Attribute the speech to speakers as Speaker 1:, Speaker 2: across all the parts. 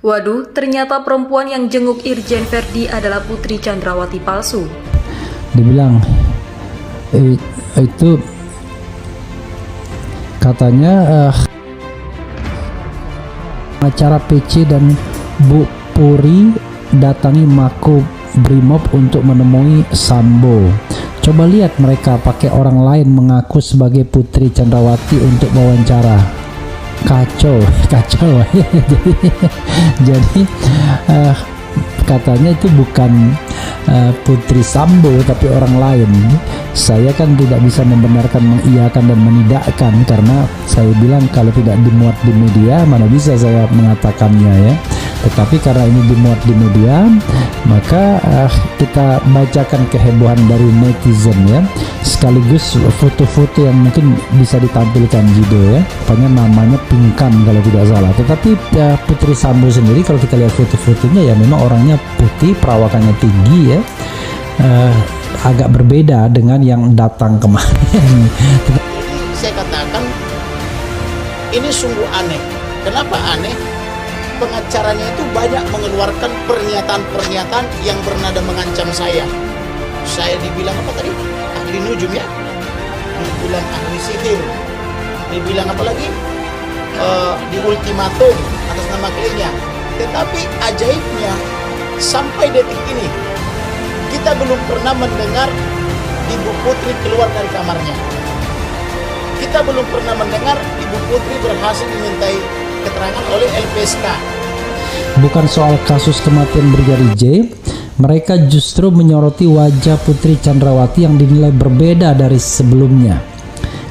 Speaker 1: Waduh, ternyata perempuan yang jenguk Irjen Verdi adalah Putri Chandrawati palsu.
Speaker 2: Dibilang itu katanya acara PC dan Bu Puri datangi Mako Brimob untuk menemui Sambo. Coba lihat mereka pakai orang lain mengaku sebagai Putri Chandrawati untuk wawancara. Kacau jadi katanya itu bukan Putri Sambo tapi orang lain. Saya kan tidak bisa membenarkan, mengiyakan dan menidakkan karena saya bilang kalau tidak dimuat di media mana bisa saya mengatakannya ya. Tetapi karena ini dimuat di media, maka kita bacakan kehebohan dari netizen ya, sekaligus foto-foto yang mungkin bisa ditampilkan juga ya. Pokoknya namanya Pinkan kalau tidak salah. Tetapi Putri Sambo sendiri kalau kita lihat foto-fotonya ya memang orangnya putih, perawakannya tinggi ya. Agak berbeda dengan yang datang kemarin.
Speaker 3: Saya katakan ini sungguh aneh. Kenapa aneh? Pengacaranya itu banyak mengeluarkan pernyataan-pernyataan yang bernada mengancam saya. Saya dibilang apa tadi? Ahli nujum ya? Dibilang ahli sihir. Dibilang apa lagi? Di ultimatum atas nama kliennya. Tetapi ajaibnya sampai detik ini kita belum pernah mendengar Ibu Putri keluar dari kamarnya. Kita belum pernah mendengar Ibu Putri berhasil dimintai keterangan oleh LPSK.
Speaker 2: Bukan soal kasus kematian Brigadir J, mereka justru menyoroti wajah Putri Chandrawati yang dinilai berbeda dari sebelumnya.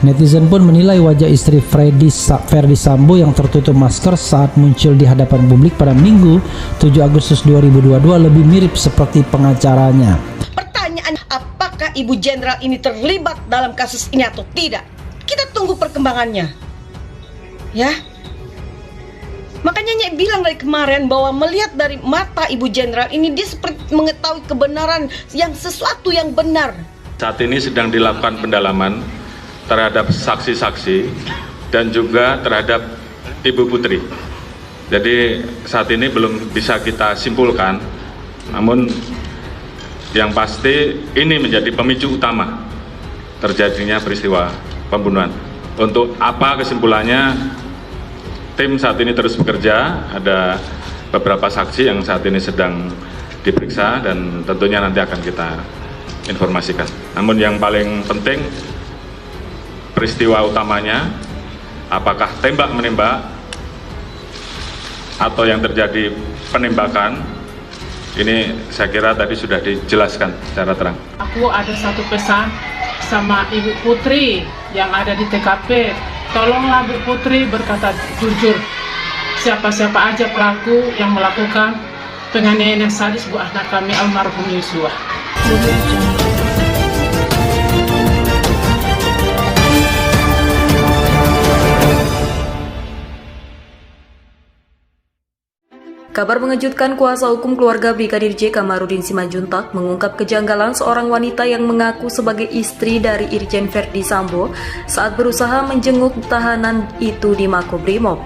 Speaker 2: Netizen pun menilai wajah istri Verdi Sambo yang tertutup masker saat muncul di hadapan publik pada Minggu 7 Agustus 2022 lebih mirip seperti pengacaranya.
Speaker 4: Pertanyaan, apakah Ibu Jenderal ini terlibat dalam kasus ini atau tidak? Kita tunggu perkembangannya. Ya. Makanya Nyek bilang dari kemarin bahwa melihat dari mata Ibu Jenderal ini dia seperti mengetahui kebenaran yang sesuatu yang benar.
Speaker 5: Saat ini sedang dilakukan pendalaman terhadap saksi-saksi dan juga terhadap Ibu Putri. Jadi saat ini belum bisa kita simpulkan, namun yang pasti ini menjadi pemicu utama terjadinya peristiwa pembunuhan. Untuk apa kesimpulannya? Tim saat ini terus bekerja, ada beberapa saksi yang saat ini sedang diperiksa dan tentunya nanti akan kita informasikan. Namun yang paling penting peristiwa utamanya, apakah tembak-menembak atau yang terjadi penembakan, ini saya kira tadi sudah dijelaskan secara terang.
Speaker 6: Aku ada satu pesan sama Ibu Putri yang ada di TKP. Tolonglah Bu Putri berkata jujur, siapa-siapa aja pelaku yang melakukan penganiayaan yang sadis bu anak kami almarhum Yosua.
Speaker 1: Kabar mengejutkan, kuasa hukum keluarga Brigadir J Kamarudin Simanjuntak mengungkap kejanggalan seorang wanita yang mengaku sebagai istri dari Irjen Verdi Sambo saat berusaha menjenguk tahanan itu di Makobrimob.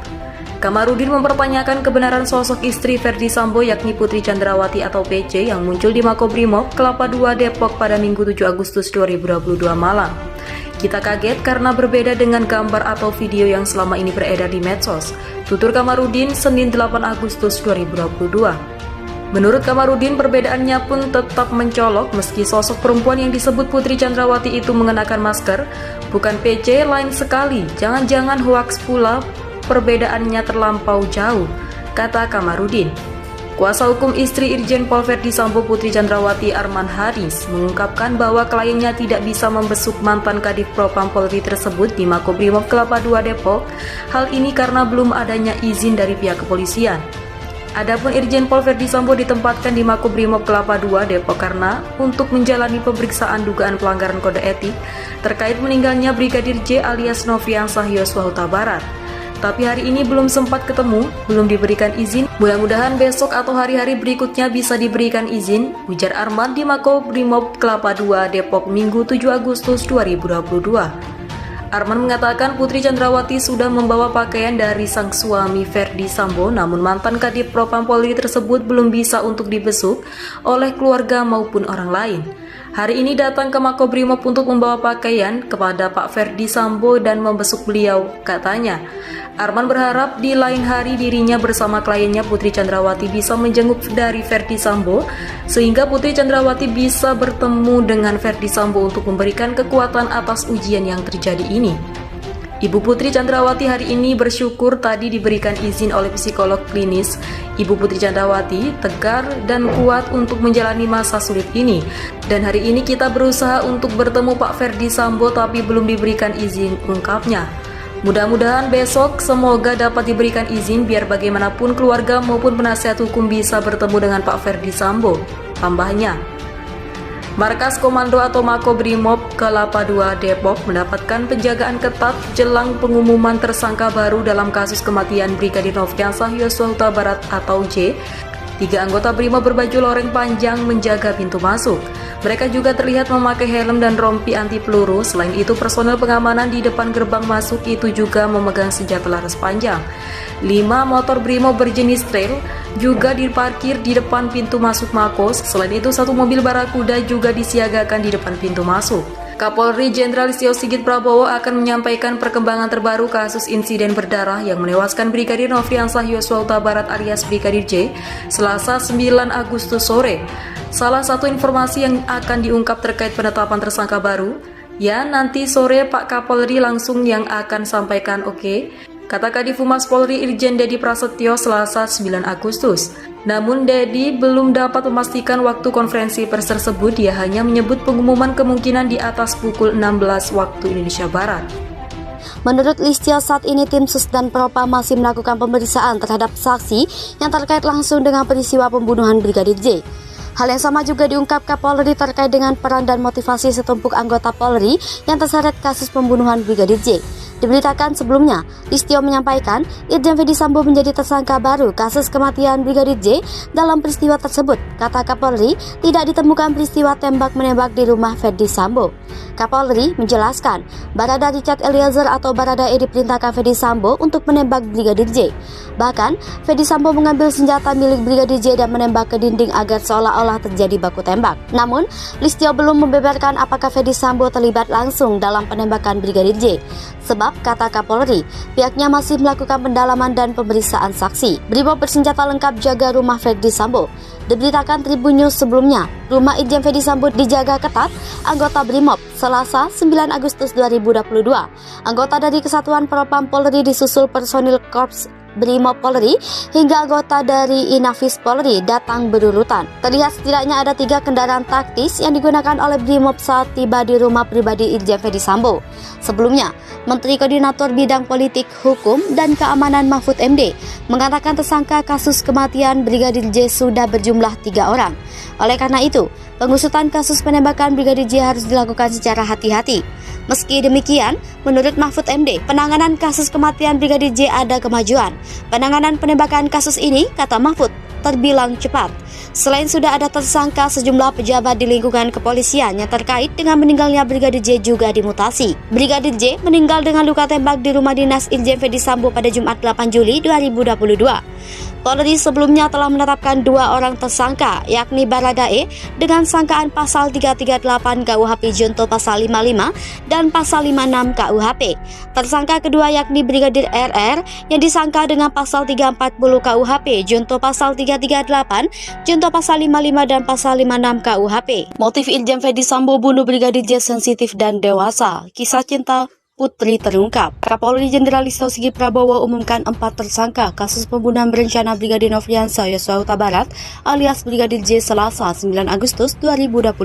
Speaker 1: Kamarudin mempertanyakan kebenaran sosok istri Verdi Sambo yakni Putri Chandrawati atau PC yang muncul di Makobrimob Kelapa II Depok pada Minggu 7 Agustus 2022 malam. Kita kaget karena berbeda dengan gambar atau video yang selama ini beredar di medsos, tutur Kamarudin Senin 8 Agustus 2022. Menurut Kamarudin, perbedaannya pun tetap mencolok meski sosok perempuan yang disebut Putri Chandrawati itu mengenakan masker, bukan PC lain sekali, jangan-jangan hoaks pula, perbedaannya terlampau jauh, kata Kamarudin. Kuasa hukum istri Irjen Pol Verdi Sambo Putri Chandrawati Arman Haris mengungkapkan bahwa kliennya tidak bisa membesuk mantan Kadif Propam Polri tersebut di Makobrimob Kelapa II Depok. Hal ini karena belum adanya izin dari pihak kepolisian. Adapun Irjen Pol Verdi Sambo ditempatkan di Makobrimob Kelapa II Depok karena untuk menjalani pemeriksaan dugaan pelanggaran kode etik terkait meninggalnya Brigadir J alias Nofriansah Yosua Huta Barat. Tapi hari ini belum sempat ketemu, belum diberikan izin. Mudah-mudahan besok atau hari-hari berikutnya bisa diberikan izin, ujar Arman di Makobrimob Kelapa II Depok Minggu 7 Agustus 2022. Arman mengatakan Putri Chandrawati sudah membawa pakaian dari sang suami Ferdi Sambo, namun mantan Kadif Propam Polri tersebut belum bisa untuk dibesuk oleh keluarga maupun orang lain. Hari ini datang ke Makobrimob untuk membawa pakaian kepada Pak Ferdi Sambo dan membesuk beliau, katanya. Arman berharap di lain hari dirinya bersama kliennya Putri Chandrawati bisa menjenguk dari Ferdi Sambo, sehingga Putri Chandrawati bisa bertemu dengan Ferdi Sambo untuk memberikan kekuatan atas ujian yang terjadi ini. Ibu Putri Chandrawati hari ini bersyukur tadi diberikan izin oleh psikolog klinis. Ibu Putri Chandrawati tegar dan kuat untuk menjalani masa sulit ini. Dan hari ini kita berusaha untuk bertemu Pak Ferdi Sambo tapi belum diberikan izin, ungkapnya. Mudah-mudahan besok semoga dapat diberikan izin biar bagaimanapun keluarga maupun penasihat hukum bisa bertemu dengan Pak Ferdi Sambo, tambahnya. Markas Komando atau Makobrimob Kelapa II Depok mendapatkan penjagaan ketat jelang pengumuman tersangka baru dalam kasus kematian Brigadir Nofriansah Yosua Huta Barat atau J. 3 anggota Brimob berbaju loreng panjang menjaga pintu masuk. Mereka juga terlihat memakai helm dan rompi anti peluru. Selain itu, personel pengamanan di depan gerbang masuk itu juga memegang senjata laras panjang. 5 motor Brimob berjenis trail juga diparkir di depan pintu masuk Makos. Selain itu, 1 mobil Barakuda juga disiagakan di depan pintu masuk. Kapolri Jenderal Listio Sigit Prabowo akan menyampaikan perkembangan terbaru kasus insiden berdarah yang menewaskan Brigadir Nofriansah Yosua Huta Barat alias Brigadir J, Selasa 9 Agustus sore. Salah satu informasi yang akan diungkap terkait penetapan tersangka baru, ya nanti sore Pak Kapolri langsung yang akan sampaikan, oke? Kata Kadif Humas Polri Irjen Dedi Prasetyo Selasa 9 Agustus. Namun Dedi belum dapat memastikan waktu konferensi pers tersebut, dia hanya menyebut pengumuman kemungkinan di atas pukul 16 waktu Indonesia Barat.
Speaker 7: Menurut Listio, saat ini tim Sus dan Propam masih melakukan pemeriksaan terhadap saksi yang terkait langsung dengan peristiwa pembunuhan Brigadir J. Hal yang sama juga diungkap Kapolri terkait dengan peran dan motivasi setumpuk anggota Polri yang terseret kasus pembunuhan Brigadir J. Diberitakan sebelumnya, Listio menyampaikan Irjen Ferdi Sambo menjadi tersangka baru kasus kematian Brigadir J. Dalam peristiwa tersebut, kata Kapolri, tidak ditemukan peristiwa tembak-menembak di rumah Ferdi Sambo. Kapolri menjelaskan, Barada Richard Eliezer atau Barada E diperintahkan Ferdi Sambo untuk menembak Brigadir J. Bahkan, Ferdi Sambo mengambil senjata milik Brigadir J dan menembak ke dinding agar seolah-olah terjadi baku tembak. Namun, Listio belum membeberkan apakah Ferdi Sambo terlibat langsung dalam penembakan Brigadir J. Sebab, kata Kapolri, pihaknya masih melakukan pendalaman dan pemeriksaan saksi. Brimob bersenjata lengkap jaga rumah Ferdi Sambo. Diberitakan Tribun News sebelumnya, rumah Irjen Ferdi Sambo dijaga ketat anggota Brimob Selasa 9 Agustus 2022. Anggota dari Kesatuan Propam Polri disusul personil Korps Brimob Polri hingga anggota dari Inafis Polri datang berurutan. Terlihat setidaknya ada 3 kendaraan taktis yang digunakan oleh Brimob saat tiba di rumah pribadi Irjen Ferdi Sambo. Sebelumnya, Menteri Koordinator Bidang Politik, Hukum, dan Keamanan Mahfud MD mengatakan tersangka kasus kematian Brigadir J sudah berjumlah 3 orang. Oleh karena itu, pengusutan kasus penembakan Brigadir J harus dilakukan secara hati-hati. Meski demikian, menurut Mahfud MD, penanganan kasus kematian Brigadir J ada kemajuan. Penanganan penembakan kasus ini, kata Mahfud, terbilang cepat. Selain sudah ada tersangka, sejumlah pejabat di lingkungan kepolisian yang terkait dengan meninggalnya Brigadir J juga dimutasi. Brigadir J meninggal dengan luka tembak di rumah dinas Irjen Ferdi Sambo pada Jumat 8 Juli 2022. Polri sebelumnya telah menetapkan 2 orang tersangka, yakni Barada E dengan sangkaan pasal 338 KUHP Junto pasal 55 dan pasal 56 KUHP. Tersangka kedua yakni Brigadir RR yang disangka dengan pasal 340 KUHP Junto pasal 338, Junto pasal 55 dan pasal 56 KUHP. Motif Irjen Ferdi Sambo bunuh Brigadir J sensitif dan dewasa. Kisah cinta Putri terungkap. Kapolri Jenderal Listio Sigit Prabowo umumkan 4 tersangka kasus pembunuhan berencana Brigadir Nofriansah Yosua Huta Barat alias Brigadir J Selasa 9 Agustus 2022.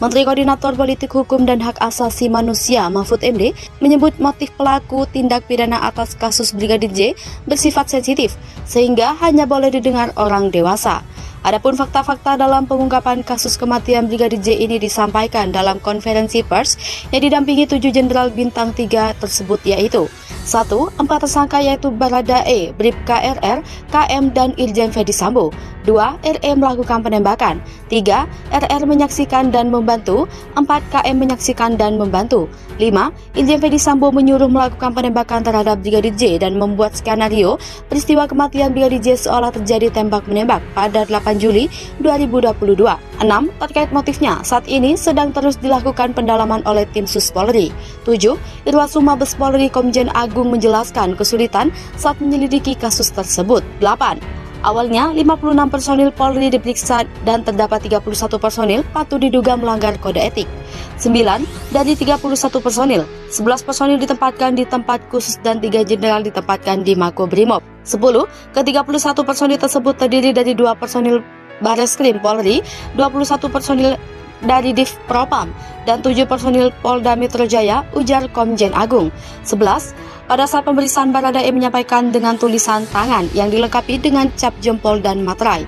Speaker 7: Menteri Koordinator Politik Hukum dan Hak Asasi Manusia Mahfud MD menyebut motif pelaku tindak pidana atas kasus Brigadir J bersifat sensitif sehingga hanya boleh didengar orang dewasa. Adapun fakta-fakta dalam pengungkapan kasus kematian Brigadir J ini disampaikan dalam konferensi pers yang didampingi 7 jenderal bintang 3 tersebut, yaitu 1. 4 tersangka yaitu Baradae, Bribka RR, KM, dan Irjen Ferdi Sambo. 2. RE melakukan penembakan. 3. RR menyaksikan dan membantu. 4. KM menyaksikan dan membantu. 5. Irjen Ferdi Sambo menyuruh melakukan penembakan terhadap Brigadir J dan membuat skenario peristiwa kematian Brigadir J seolah terjadi tembak-menembak pada 8 Juli 2022. 6. Terkait motifnya, saat ini sedang terus dilakukan pendalaman oleh tim Sus Polri. 7. Irwasum Mabes Polri Komjen Agung menjelaskan kesulitan saat menyelidiki kasus tersebut. 8. Awalnya, 56 personil Polri diperiksa dan terdapat 31 personil patut diduga melanggar kode etik. 9. Dari 31 personil, 11 personil ditempatkan di tempat khusus dan 3 jenderal ditempatkan di Makobrimob. 10. Ke-31 personil tersebut terdiri dari 2 personil Bareskrim Polri, 21 personil dari Div Propam, dan 7 personil Polda Metro Jaya, ujar Komjen Agung. 11. Pada saat pemeriksaan, Baradae menyampaikan dengan tulisan tangan yang dilengkapi dengan cap jempol dan materai.